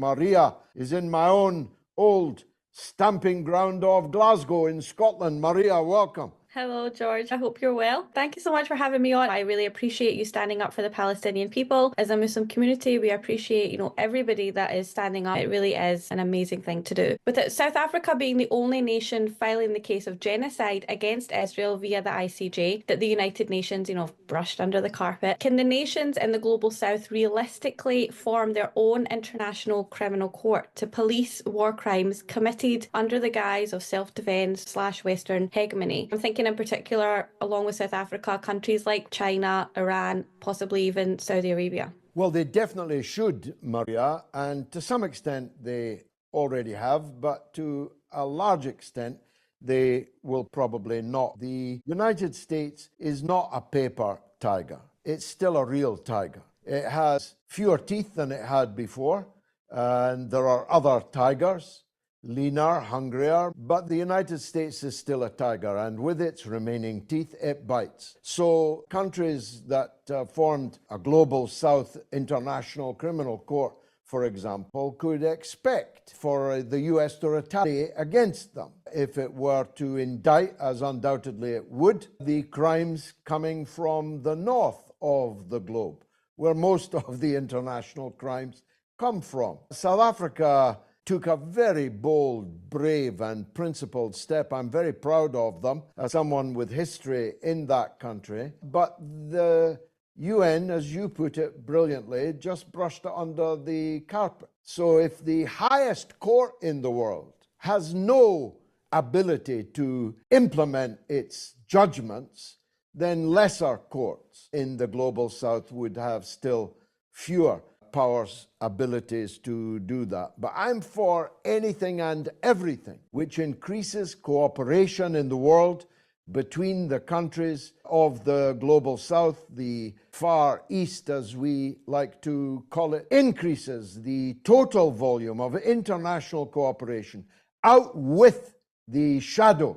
Maria is in my own old stamping ground of Glasgow in Scotland. Maria, welcome. Hello, George. I hope you're well. Thank you so much for having me on. I really appreciate you standing up for the Palestinian people. As a Muslim community, we appreciate, everybody that is standing up. It really is an amazing thing to do. With South Africa being the only nation filing the case of genocide against Israel via the ICJ that the United Nations, brushed under the carpet, can the nations in the global South realistically form their own international criminal court to police war crimes committed under the guise of self-defense/Western hegemony? I'm thinking in particular, along with South Africa, countries like China, Iran, possibly even Saudi Arabia. Well, they definitely should, Maria, and to some extent they already have, but to a large extent they will probably not. The United States is not a paper tiger. It's still a real tiger. It has fewer teeth than it had before, and there are other tigers, leaner, hungrier, but the United States is still a tiger, and with its remaining teeth, it bites. So countries that formed a global South International Criminal Court, for example, could expect for the US to retaliate against them if it were to indict, as undoubtedly it would, the crimes coming from the north of the globe, where most of the international crimes come from. South Africa took a very bold, brave, and principled step. I'm very proud of them as someone with history in that country. But the UN, as you put it brilliantly, just brushed it under the carpet. So if the highest court in the world has no ability to implement its judgments, then lesser courts in the global South would have still fewer powers, abilities to do that. But I'm for anything and everything which increases cooperation in the world between the countries of the global South, the Far East, as we like to call it, increases the total volume of international cooperation out with the shadow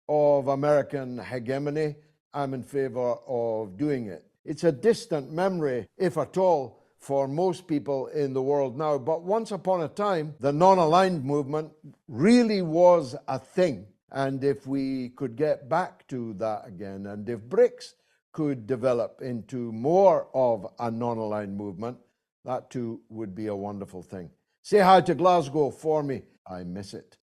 of American hegemony. I'm in favor of doing it. It's a distant memory, if at all, for most people in the world now. But once upon a time, the non-aligned movement really was a thing. And if we could get back to that again, and if BRICS could develop into more of a non-aligned movement, that too would be a wonderful thing. Say hi to Glasgow for me. I miss it.